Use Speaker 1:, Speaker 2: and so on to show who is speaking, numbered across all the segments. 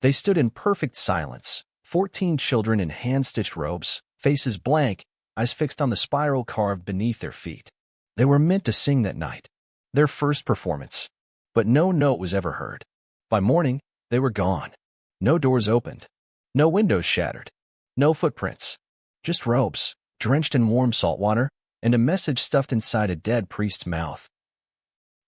Speaker 1: They stood in perfect silence, 14 children in hand-stitched robes, faces blank, eyes fixed on the spiral carved beneath their feet. They were meant to sing that night, their first performance. But no note was ever heard. By morning, they were gone. No doors opened. No windows shattered. No footprints. Just robes, drenched in warm salt water, and a message stuffed inside a dead priest's mouth.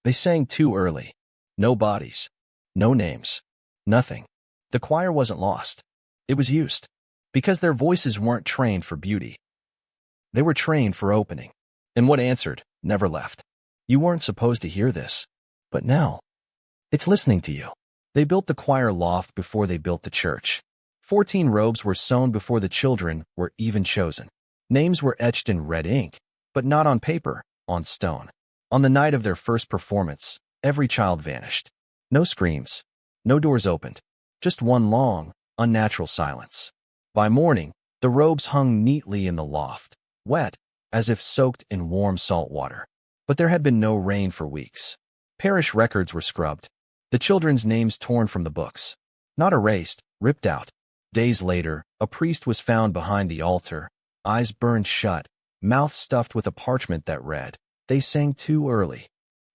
Speaker 1: They sang too early. No bodies. No names. Nothing. The choir wasn't lost. It was used. Because their voices weren't trained for beauty. They were trained for opening. And what answered never left. You weren't supposed to hear this. But now, it's listening to you. They built the choir loft before they built the church. 14 robes were sewn before the children were even chosen. Names were etched in red ink, but not on paper, on stone. On the night of their first performance, every child vanished. No screams. No doors opened. Just one long, unnatural silence. By morning, the robes hung neatly in the loft, wet, as if soaked in warm salt water. But there had been no rain for weeks. Parish records were scrubbed. The children's names torn from the books. Not erased, ripped out. Days later, a priest was found behind the altar, eyes burned shut, mouth stuffed with a parchment that read, "They sang too early."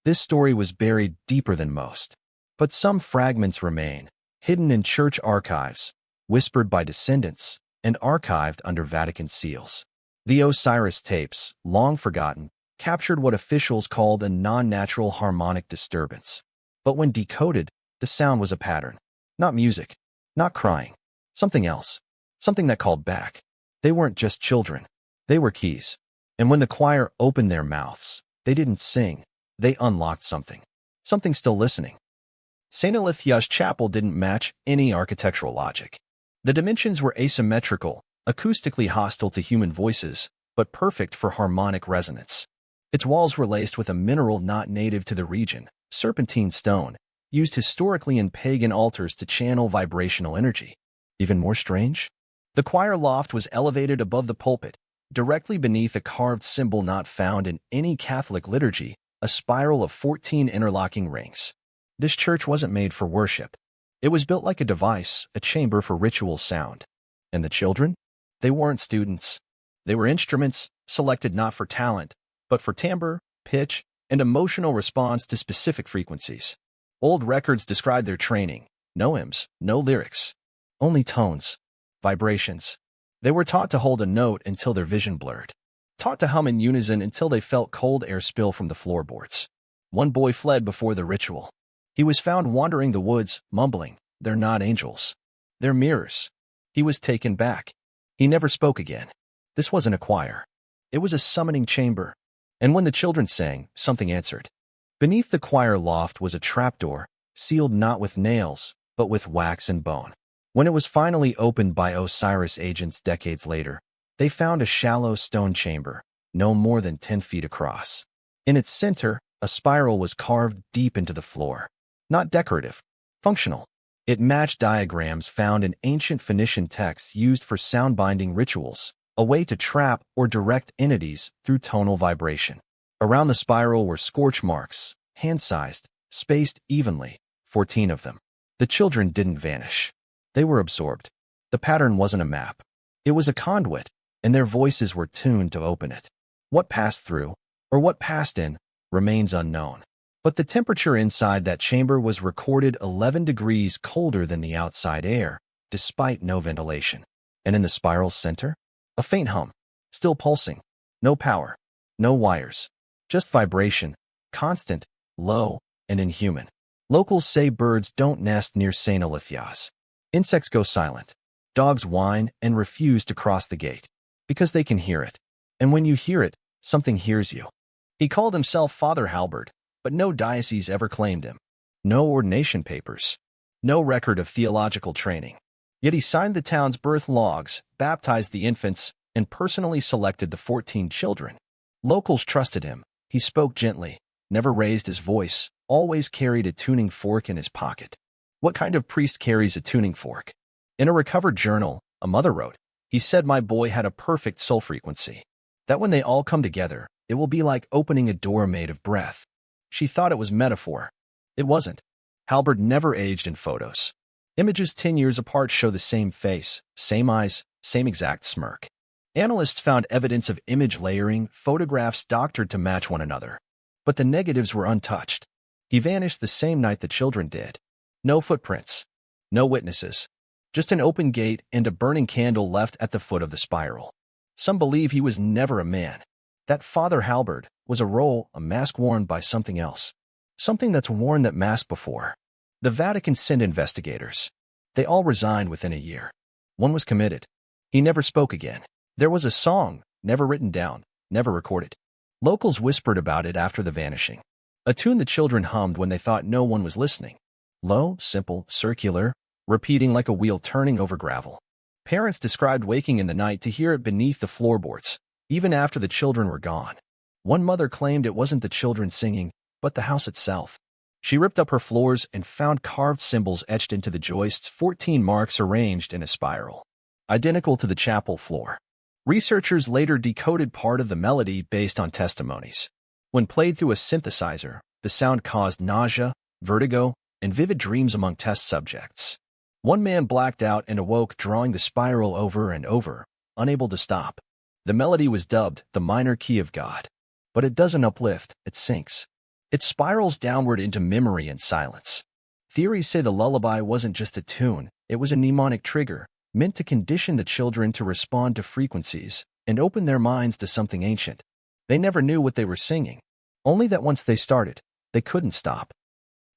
Speaker 1: This story was buried deeper than most. But some fragments remain, hidden in church archives, whispered by descendants, and archived under Vatican seals. The Osiris tapes, long forgotten, captured what officials called a non-natural harmonic disturbance. But when decoded, the sound was a pattern. Not music, not crying. Something else. Something that called back. They weren't just children. They were keys. And when the choir opened their mouths, they didn't sing. They unlocked something. Something still listening. Saint Lorne's chapel didn't match any architectural logic. The dimensions were asymmetrical, acoustically hostile to human voices, but perfect for harmonic resonance. Its walls were laced with a mineral not native to the region, serpentine stone, used historically in pagan altars to channel vibrational energy. Even more strange? The choir loft was elevated above the pulpit, directly beneath a carved symbol not found in any Catholic liturgy, a spiral of 14 interlocking rings. This church wasn't made for worship. It was built like a device, a chamber for ritual sound. And the children? They weren't students. They were instruments, selected not for talent, but for timbre, pitch, and emotional response to specific frequencies. Old records describe their training. No hymns, no lyrics. Only tones, vibrations. They were taught to hold a note until their vision blurred. Taught to hum in unison until they felt cold air spill from the floorboards. One boy fled before the ritual. He was found wandering the woods, mumbling, "They're not angels. They're mirrors." He was taken back. He never spoke again. This wasn't a choir. It was a summoning chamber. And when the children sang, something answered. Beneath the choir loft was a trapdoor, sealed not with nails, but with wax and bone. When it was finally opened by Osiris agents decades later, they found a shallow stone chamber, no more than 10 feet across. In its center, a spiral was carved deep into the floor. Not decorative, functional. It matched diagrams found in ancient Phoenician texts used for sound-binding rituals, a way to trap or direct entities through tonal vibration. Around the spiral were scorch marks, hand-sized, spaced evenly, 14 of them. The children didn't vanish. They were absorbed. The pattern wasn't a map. It was a conduit, and their voices were tuned to open it. What passed through, or what passed in, remains unknown. But the temperature inside that chamber was recorded 11 degrees colder than the outside air, despite no ventilation. And in the spiral's center? A faint hum, still pulsing. No power, no wires. Just vibration, constant, low, and inhuman. Locals say birds don't nest near Saint Lorne's. Insects go silent. Dogs whine and refuse to cross the gate. Because they can hear it. And when you hear it, something hears you. He called himself Father Halberd, but no diocese ever claimed him. No ordination papers. No record of theological training. Yet he signed the town's birth logs, baptized the infants, and personally selected the 14 children. Locals trusted him. He spoke gently, never raised his voice, always carried a tuning fork in his pocket. What kind of priest carries a tuning fork? In a recovered journal, a mother wrote, "He said my boy had a perfect soul frequency. That when they all come together, it will be like opening a door made of breath." She thought it was metaphor. It wasn't. Halberd never aged in photos. Images 10 years apart show the same face, same eyes, same exact smirk. Analysts found evidence of image layering, photographs doctored to match one another. But the negatives were untouched. He vanished the same night the children did. No footprints. No witnesses. Just an open gate and a burning candle left at the foot of the spiral. Some believe he was never a man. That Father Halberd was a role, a mask worn by something else. Something that's worn that mask before. The Vatican sent investigators. They all resigned within a year. One was committed. He never spoke again. There was a song, never written down, never recorded. Locals whispered about it after the vanishing. A tune the children hummed when they thought no one was listening. Low, simple, circular, repeating like a wheel turning over gravel. Parents described waking in the night to hear it beneath the floorboards, even after the children were gone. One mother claimed it wasn't the children singing, but the house itself. She ripped up her floors and found carved symbols etched into the joists, 14 marks arranged in a spiral, identical to the chapel floor. Researchers later decoded part of the melody based on testimonies. When played through a synthesizer, the sound caused nausea, vertigo, and vivid dreams among test subjects. One man blacked out and awoke drawing the spiral over and over, unable to stop. The melody was dubbed the minor key of God. But it doesn't uplift, it sinks. It spirals downward into memory and silence. Theories say the lullaby wasn't just a tune, it was a mnemonic trigger, meant to condition the children to respond to frequencies and open their minds to something ancient. They never knew what they were singing, only that once they started, they couldn't stop.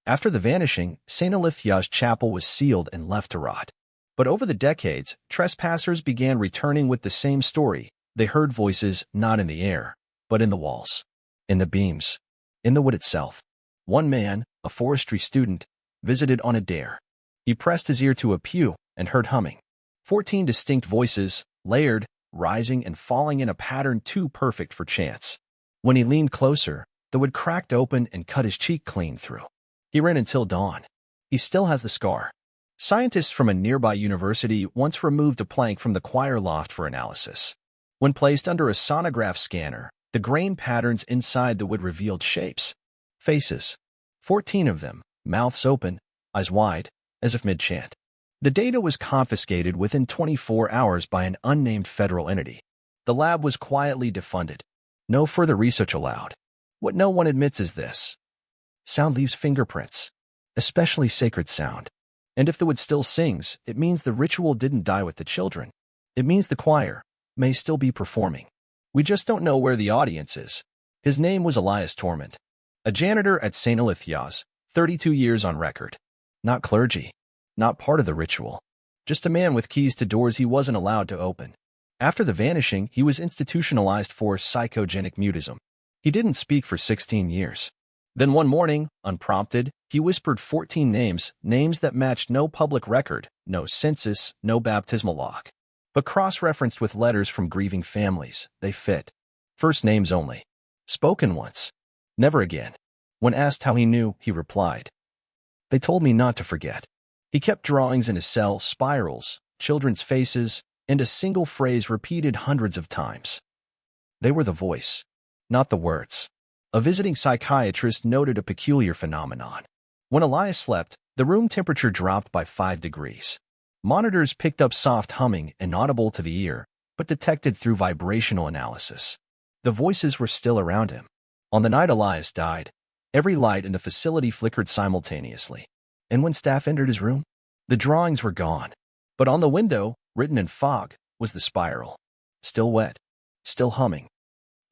Speaker 1: After the vanishing, Saint Lorne's chapel was sealed and left to rot. But over the decades, trespassers began returning with the same story. They heard voices not in the air, but in the walls, in the beams, in the wood itself. One man, a forestry student, visited on a dare. He pressed his ear to a pew and heard humming. 14 distinct voices, layered, rising and falling in a pattern too perfect for chance. When he leaned closer, the wood cracked open and cut his cheek clean through. He ran until dawn. He still has the scar. Scientists from a nearby university once removed a plank from the choir loft for analysis. When placed under a sonograph scanner, the grain patterns inside the wood revealed shapes. Faces. 14 of them, mouths open, eyes wide, as if mid-chant. The data was confiscated within 24 hours by an unnamed federal entity. The lab was quietly defunded. No further research allowed. What no one admits is this. Sound leaves fingerprints, especially sacred sound. And if the wood still sings, it means the ritual didn't die with the children. It means the choir may still be performing. We just don't know where the audience is. His name was Elias Tormund, a janitor at Saint Lorne's, 32 years on record. Not clergy. Not part of the ritual. Just a man with keys to doors he wasn't allowed to open. After the vanishing, he was institutionalized for psychogenic mutism. He didn't speak for 16 years. Then one morning, unprompted, he whispered 14 names that matched no public record, no census, no baptismal log. But cross-referenced with letters from grieving families, they fit. First names only. Spoken once. Never again. When asked how he knew, he replied, "They told me not to forget." He kept drawings in his cell, spirals, children's faces, and a single phrase repeated hundreds of times. They were the voice, not the words. A visiting psychiatrist noted a peculiar phenomenon. When Elias slept, the room temperature dropped by 5 degrees. Monitors picked up soft humming, inaudible to the ear, but detected through vibrational analysis. The voices were still around him. On the night Elias died, every light in the facility flickered simultaneously. And when staff entered his room, the drawings were gone. But on the window, written in fog, was the spiral. Still wet, still humming.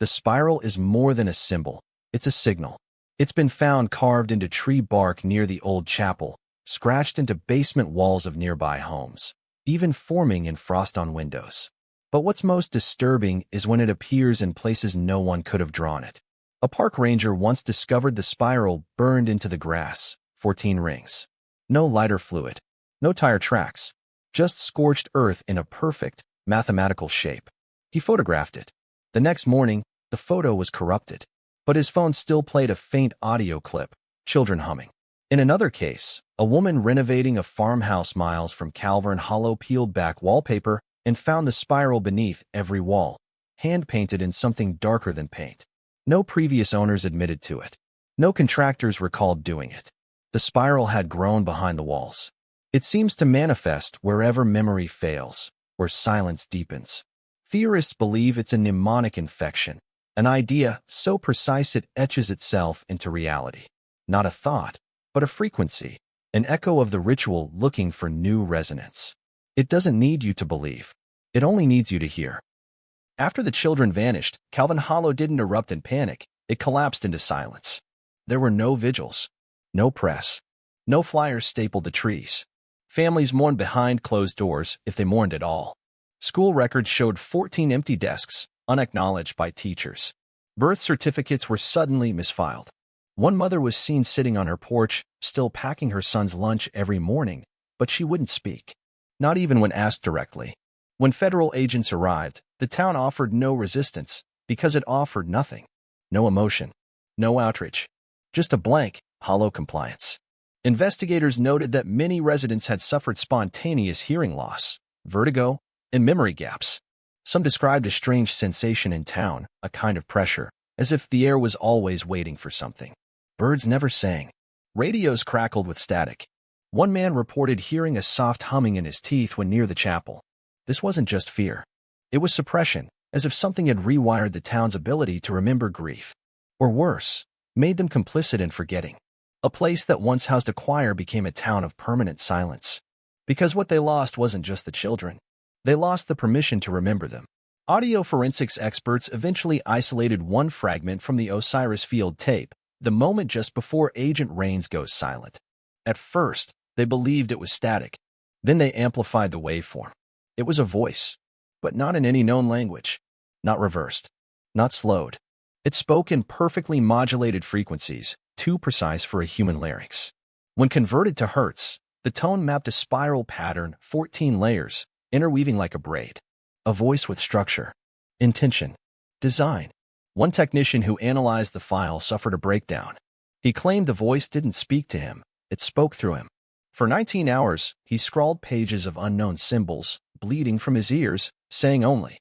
Speaker 1: The spiral is more than a symbol. It's a signal. It's been found carved into tree bark near the old chapel, scratched into basement walls of nearby homes, even forming in frost on windows. But what's most disturbing is when it appears in places no one could have drawn it. A park ranger once discovered the spiral burned into the grass, 14 rings. No lighter fluid, no tire tracks, just scorched earth in a perfect, mathematical shape. He photographed it. The next morning, the photo was corrupted, but his phone still played a faint audio clip, children humming. In another case, a woman renovating a farmhouse miles from Calvern Hollow peeled back wallpaper and found the spiral beneath every wall, hand-painted in something darker than paint. No previous owners admitted to it. No contractors recalled doing it. The spiral had grown behind the walls. It seems to manifest wherever memory fails, where silence deepens. Theorists believe it's a mnemonic infection, an idea so precise it etches itself into reality. Not a thought, but a frequency, an echo of the ritual looking for new resonance. It doesn't need you to believe. It only needs you to hear. After the children vanished, Calvin Hollow didn't erupt in panic. It collapsed into silence. There were no vigils, no press, no flyers stapled to trees. Families mourned behind closed doors, if they mourned at all. School records showed 14 empty desks, unacknowledged by teachers. Birth certificates were suddenly misfiled. One mother was seen sitting on her porch, still packing her son's lunch every morning, but she wouldn't speak, not even when asked directly. When federal agents arrived, the town offered no resistance because it offered nothing. No emotion, no outrage, just a blank, hollow compliance. Investigators noted that many residents had suffered spontaneous hearing loss, vertigo, and memory gaps. Some described a strange sensation in town, a kind of pressure, as if the air was always waiting for something. Birds never sang. Radios crackled with static. One man reported hearing a soft humming in his teeth when near the chapel. This wasn't just fear. It was suppression, as if something had rewired the town's ability to remember grief. Or worse, made them complicit in forgetting. A place that once housed a choir became a town of permanent silence. Because what they lost wasn't just the children. They lost the permission to remember them. Audio forensics experts eventually isolated one fragment from the Osiris Field tape, the moment just before Agent Rains goes silent. At first, they believed it was static. Then they amplified the waveform. It was a voice, but not in any known language. Not reversed, not slowed. It spoke in perfectly modulated frequencies, too precise for a human larynx. When converted to hertz, the tone mapped a spiral pattern, 14 layers, interweaving like a braid. A voice with structure, intention, design. One technician who analyzed the file suffered a breakdown. He claimed the voice didn't speak to him, it spoke through him. For 19 hours, he scrawled pages of unknown symbols, bleeding from his ears, saying only,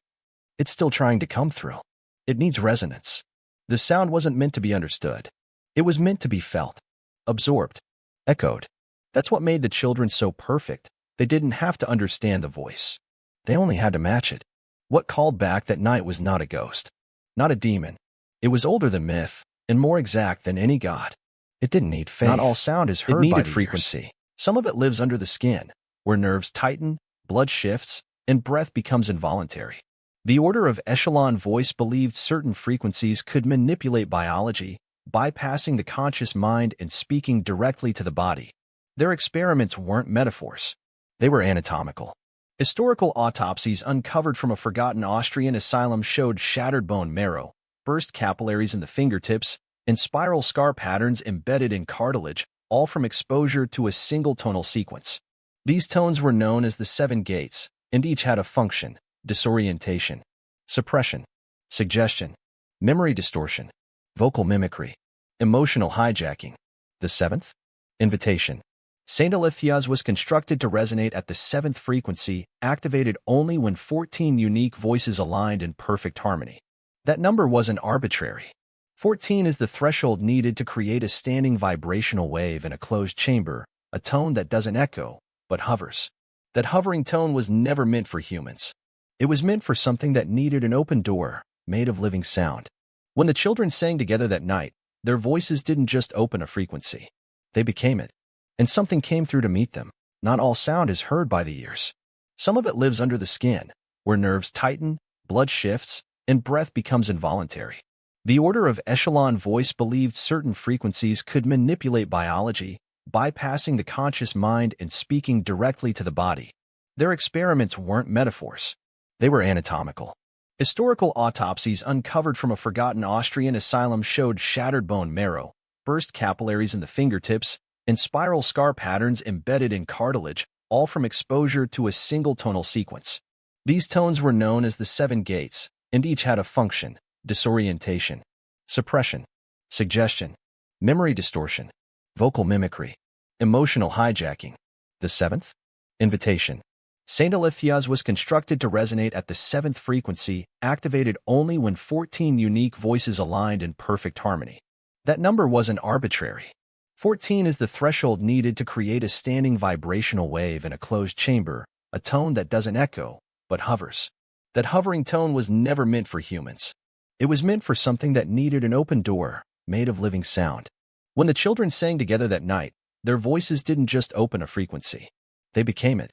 Speaker 1: "It's still trying to come through. It needs resonance." The sound wasn't meant to be understood. It was meant to be felt, absorbed, echoed. That's what made the children so perfect. They didn't have to understand the voice. They only had to match it. What called back that night was not a ghost, not a demon. It was older than myth and more exact than any god. It didn't need faith. Not all sound is heard by the frequency. Ears. Some of it lives under the skin, where nerves tighten, blood shifts, and breath becomes involuntary. The order of echelon voice believed certain frequencies could manipulate biology, bypassing the conscious mind and speaking directly to the body. Their experiments weren't metaphors. They were anatomical. Historical autopsies uncovered from a forgotten Austrian asylum showed shattered bone marrow, burst capillaries in the fingertips, and spiral scar patterns embedded in cartilage, all from exposure to a single tonal sequence. These tones were known as the 7 gates, and each had a function: disorientation, suppression, suggestion, memory distortion, vocal mimicry, emotional hijacking. The 7th? Invitation. Saint Lorne was constructed to resonate at the 7th frequency, activated only when 14 unique voices aligned in perfect harmony. That number wasn't arbitrary. 14 is the threshold needed to create a standing vibrational wave in a closed chamber, a tone that doesn't echo, but hovers. That hovering tone was never meant for humans. It was meant for something that needed an open door, made of living sound. When the children sang together that night, their voices didn't just open a frequency. They became it. And something came through to meet them. Not all sound is heard by the ears. Some of it lives under the skin, where nerves tighten, blood shifts, and breath becomes involuntary. The order of echelon voice believed certain frequencies could manipulate biology, bypassing the conscious mind and speaking directly to the body. Their experiments weren't metaphors. They were anatomical. Historical autopsies uncovered from a forgotten Austrian asylum showed shattered bone marrow, burst capillaries in the fingertips, and spiral scar patterns embedded in cartilage, all from exposure to a single tonal sequence. These tones were known as the 7 gates, and each had a function: disorientation, suppression, suggestion, memory distortion, vocal mimicry, emotional hijacking. The 7th? Invitation. Saint Lorne was constructed to resonate at the 7th frequency, activated only when 14 unique voices aligned in perfect harmony. That number wasn't arbitrary. 14 is the threshold needed to create a standing vibrational wave in a closed chamber, a tone that doesn't echo, but hovers. That hovering tone was never meant for humans. It was meant for something that needed an open door, made of living sound. When the children sang together that night, their voices didn't just open a frequency. They became it.